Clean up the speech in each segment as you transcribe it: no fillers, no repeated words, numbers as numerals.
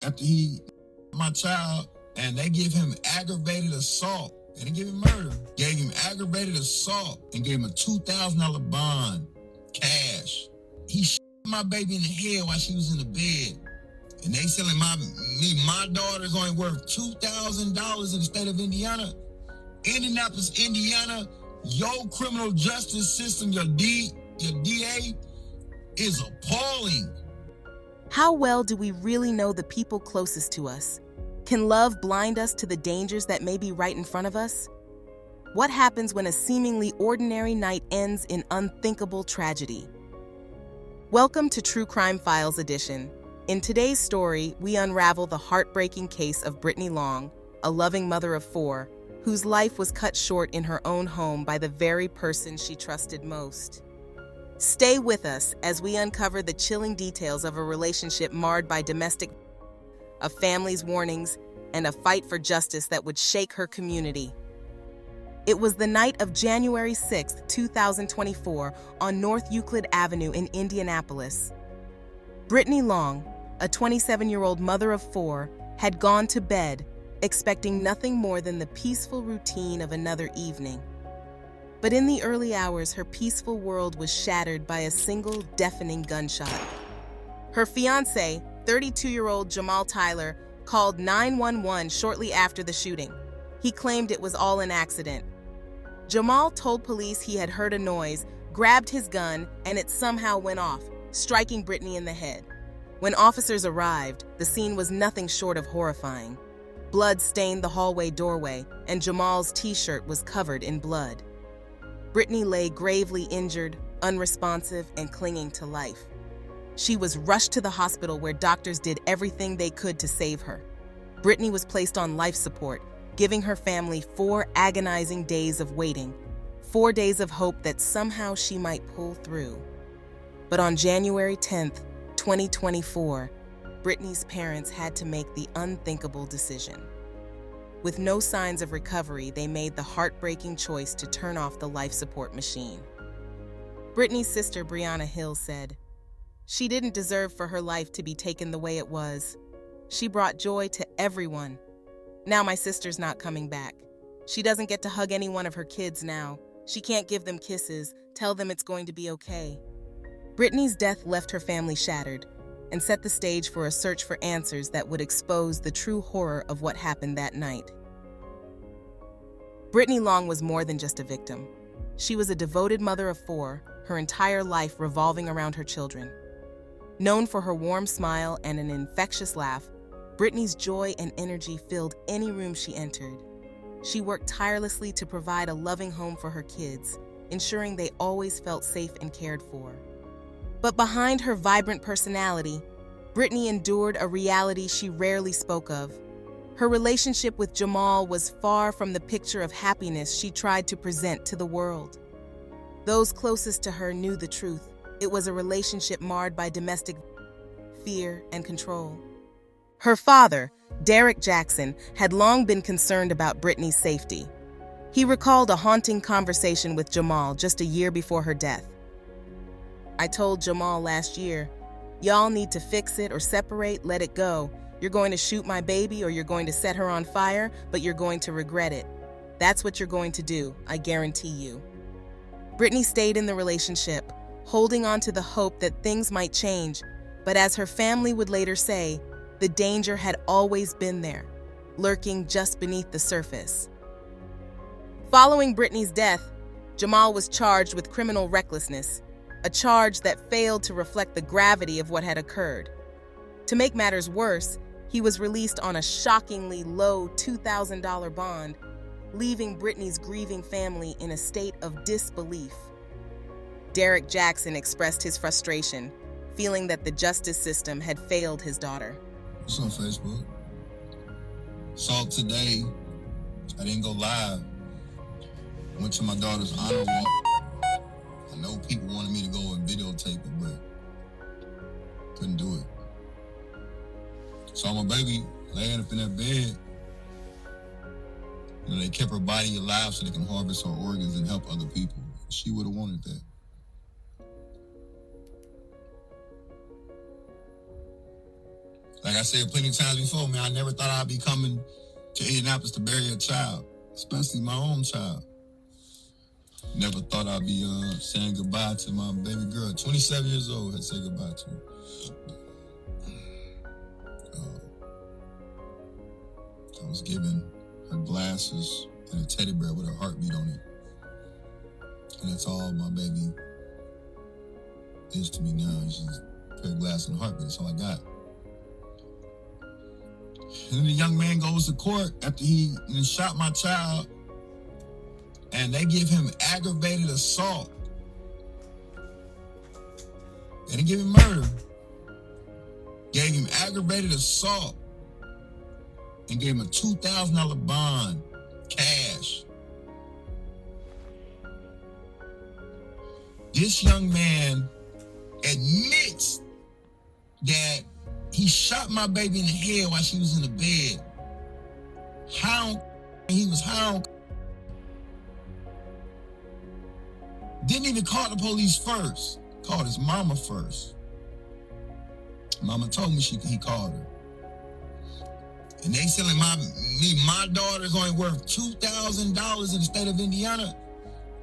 after he my child, and they give him aggravated assault. They didn't give him murder. Gave him aggravated assault and gave him a $2,000 bond, cash. He my baby in the head while she was in the bed. And they selling my daughter's only worth $2,000 in the state of Indiana. Indianapolis, Indiana, your criminal justice system, your DA is appalling. How well do we really know the people closest to us? Can love blind us to the dangers that may be right in front of us? What happens when a seemingly ordinary night ends in unthinkable tragedy? Welcome to True Crime Files Edition. In today's story, we unravel the heartbreaking case of Britney Long, a loving mother of four, whose life was cut short in her own home by the very person she trusted most. Stay with us as we uncover the chilling details of a relationship marred by domestic, a family's warnings, and a fight for justice that would shake her community. It was the night of January 6, 2024, on North Euclid Avenue in Indianapolis. Britney Long, a 27-year-old mother of four, had gone to bed, expecting nothing more than the peaceful routine of another evening. But in the early hours, her peaceful world was shattered by a single deafening gunshot. Her fiancé, 32-year-old Jamal Tyler, called 911 shortly after the shooting. He claimed it was all an accident. Jamal told police he had heard a noise, grabbed his gun, and it somehow went off, striking Britney in the head. When officers arrived, the scene was nothing short of horrifying. Blood stained the hallway doorway, and Jamal's t-shirt was covered in blood. Britney lay gravely injured, unresponsive, and clinging to life. She was rushed to the hospital where doctors did everything they could to save her. Britney was placed on life support, giving her family 4 agonizing days of waiting, 4 days of hope that somehow she might pull through. But on January 10th, 2024, Britney's parents had to make the unthinkable decision. With no signs of recovery, they made the heartbreaking choice to turn off the life support machine. Britney's sister, Brianna Hill, said, "She didn't deserve for her life to be taken the way it was. She brought joy to everyone. Now my sister's not coming back. She doesn't get to hug any one of her kids now. She can't give them kisses, tell them it's going to be okay." Britney's death left her family shattered and set the stage for a search for answers that would expose the true horror of what happened that night. Britney Long was more than just a victim. She was a devoted mother of four, her entire life revolving around her children. Known for her warm smile and an infectious laugh, Britney's joy and energy filled any room she entered. She worked tirelessly to provide a loving home for her kids, ensuring they always felt safe and cared for. But behind her vibrant personality, Britney endured a reality she rarely spoke of. Her relationship with Jamal was far from the picture of happiness she tried to present to the world. Those closest to her knew the truth. It was a relationship marred by domestic fear and control. Her father, Derek Jackson, had long been concerned about Britney's safety. He recalled a haunting conversation with Jamal just a year before her death. "I told Jamal last year, y'all need to fix it or separate, let it go. You're going to shoot my baby or you're going to set her on fire, but you're going to regret it. That's what you're going to do, I guarantee you." Britney stayed in the relationship, holding on to the hope that things might change, but as her family would later say, the danger had always been there, lurking just beneath the surface. Following Britney's death, Jamal was charged with criminal recklessness, a charge that failed to reflect the gravity of what had occurred. To make matters worse, he was released on a shockingly low $2,000 bond, leaving Britney's grieving family in a state of disbelief. Derek Jackson expressed his frustration, feeling that the justice system had failed his daughter. It's on Facebook. Saw it today. I didn't go live. Went to my daughter's honor walk. I know people wanted me to go and videotape it, but couldn't do it. Saw my baby laying up in that bed. You know, they kept her body alive so they can harvest her organs and help other people. She would have wanted that. Like I said plenty of times before, man, I never thought I'd be coming to Indianapolis to bury a child, especially my own child. Never thought I'd be saying goodbye to my baby girl. 27 years old, had to say goodbye to her. I was given her glasses and a teddy bear with her heartbeat on it. And that's all my baby is to me now. It's just a pair of glasses and a heartbeat. That's all I got. And then the young man goes to court after he shot my child, and they give him aggravated assault. They didn't give him murder. Gave him aggravated assault and gave him a $2,000 bond, cash. This young man admits that he shot my baby in the head while she was in the bed. He was high on. Didn't even call the police first. Called his mama first. Mama told me he called her. And they selling my daughter's only worth $2,000 in the state of Indiana.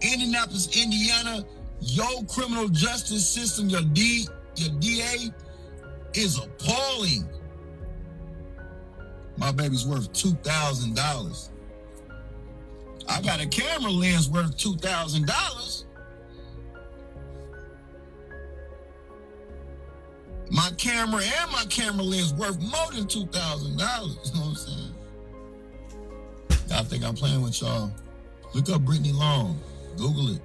Indianapolis, Indiana, your criminal justice system, your DA is appalling. My baby's worth $2,000. I got a camera lens worth $2,000. My camera and my camera lens worth more than $2,000. You know what I'm saying? Y'all think I'm playing with y'all? Look up Britney Long. Google it.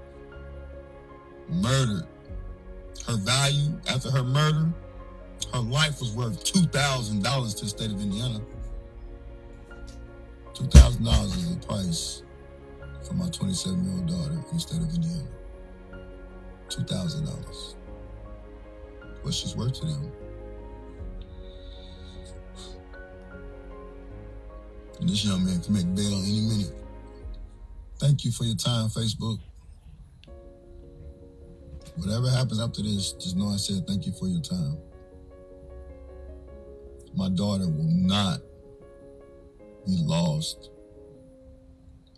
Murdered. Her value after her murder, her life was worth $2,000 to the state of Indiana. $2,000 is the price for my 27-year-old daughter in the state of Indiana. $2,000. What she's worth to them. And this young man can make bail any minute. Thank you for your time, Facebook. Whatever happens after this, just know I said thank you for your time. My daughter will not be lost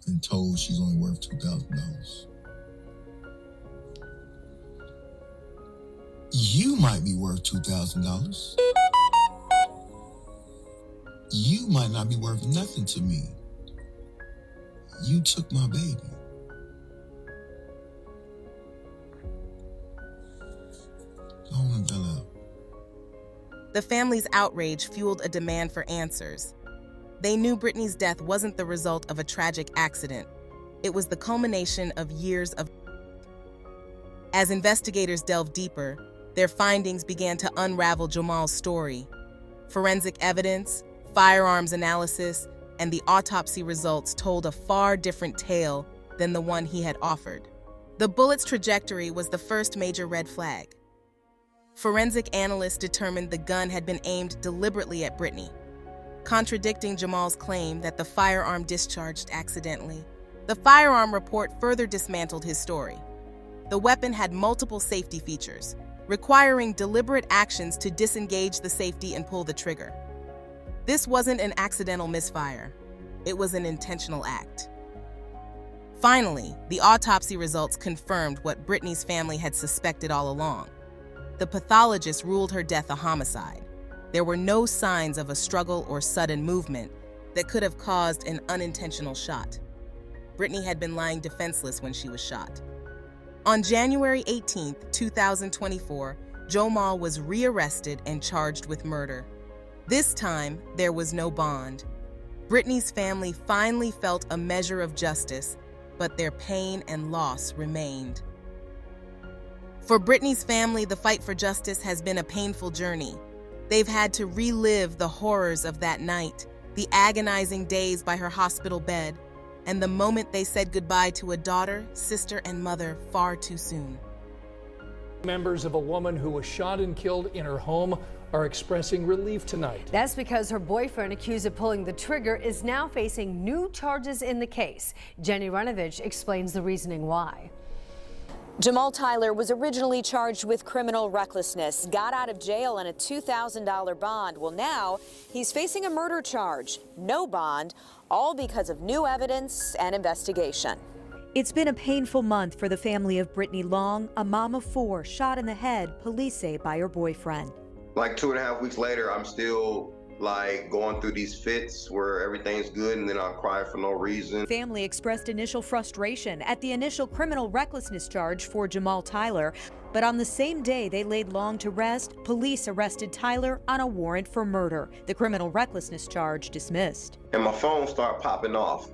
and told she's only worth $2,000. You might be worth $2,000. You might not be worth nothing to me. You took my baby. Don't want to bail out. The family's outrage fueled a demand for answers. They knew Britney's death wasn't the result of a tragic accident. It was the culmination of years of. As investigators delved deeper, their findings began to unravel Jamal's story. Forensic evidence, firearms analysis, and the autopsy results told a far different tale than the one he had offered. The bullet's trajectory was the first major red flag. Forensic analysts determined the gun had been aimed deliberately at Britney, contradicting Jamal's claim that the firearm discharged accidentally. The firearm report further dismantled his story. The weapon had multiple safety features, requiring deliberate actions to disengage the safety and pull the trigger. This wasn't an accidental misfire. It was an intentional act. Finally, the autopsy results confirmed what Britney's family had suspected all along. The pathologist ruled her death a homicide. There were no signs of a struggle or sudden movement that could have caused an unintentional shot. Britney had been lying defenseless when she was shot. On January 18, 2024, Jamal was rearrested and charged with murder. This time, there was no bond. Britney's family finally felt a measure of justice, but their pain and loss remained. For Britney's family, the fight for justice has been a painful journey. They've had to relive the horrors of that night, the agonizing days by her hospital bed, and the moment they said goodbye to a daughter, sister, and mother far too soon. Members of a woman who was shot and killed in her home are expressing relief tonight. That's because her boyfriend, accused of pulling the trigger, is now facing new charges in the case. Jenny Runovich explains the reasoning why. Jamal Tyler was originally charged with criminal recklessness, got out of jail on a $2,000 bond. Well, now he's facing a murder charge, no bond, all because of new evidence and investigation. It's been a painful month for the family of Britney Long, a mom of 4 shot in the head, police say, by her boyfriend. Like 2.5 weeks later, I'm still like going through these fits where everything's good and then I'll cry for no reason. Family expressed initial frustration at the initial criminal recklessness charge for Jamal Tyler, but on the same day they laid Long to rest, police arrested Tyler on a warrant for murder. The criminal recklessness charge dismissed. And my phone started popping off,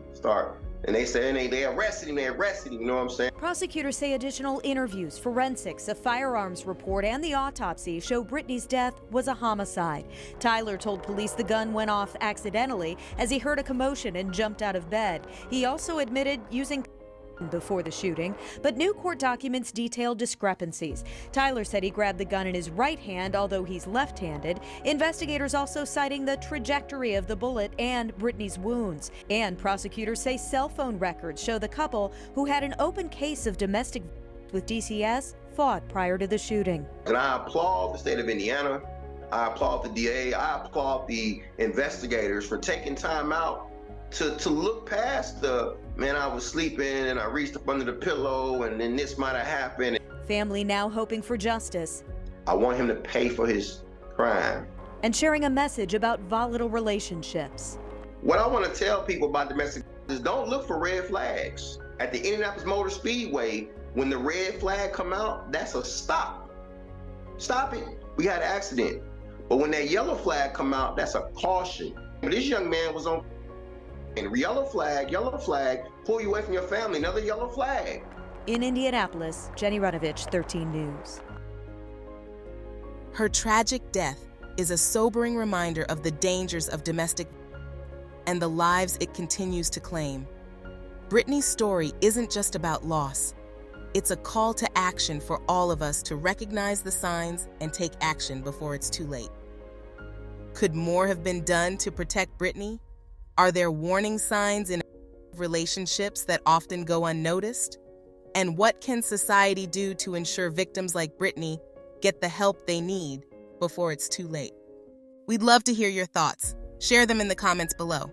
and they said they arrested him, you know what I'm saying? Prosecutors say additional interviews, forensics, a firearms report, and the autopsy show Britney's death was a homicide. Tyler told police the gun went off accidentally as he heard a commotion and jumped out of bed. He also admitted using before the shooting, but new court documents detailed discrepancies. Tyler said he grabbed the gun in his right hand, although he's left-handed. Investigators also citing the trajectory of the bullet and Britney's wounds. And prosecutors say cell phone records show the couple, who had an open case of domestic with DCS, fought prior to the shooting. And I applaud the state of Indiana. I applaud the DA. I applaud the investigators for taking time out to look past the, man, I was sleeping and I reached up under the pillow and then this might have happened. Family now hoping for justice. I want him to pay for his crime. And sharing a message about volatile relationships. What I want to tell people about domestic is don't look for red flags. At the Indianapolis Motor Speedway, when the red flag come out, that's a stop. Stop it. We had an accident. But when that yellow flag come out, that's a caution. But this young man was on and yellow flag, pull you away from your family, another yellow flag. In Indianapolis, Jenny Runovich, 13 News. Her tragic death is a sobering reminder of the dangers of domestic and the lives it continues to claim. Britney's story isn't just about loss. It's a call to action for all of us to recognize the signs and take action before it's too late. Could more have been done to protect Britney? Are there warning signs in relationships that often go unnoticed? And what can society do to ensure victims like Britney get the help they need before it's too late? We'd love to hear your thoughts. Share them in the comments below.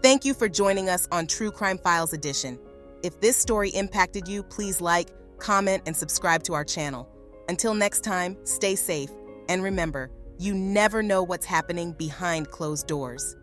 Thank you for joining us on True Crime Files Edition. If this story impacted you, please like, comment, and subscribe to our channel. Until next time, stay safe, and remember, you never know what's happening behind closed doors.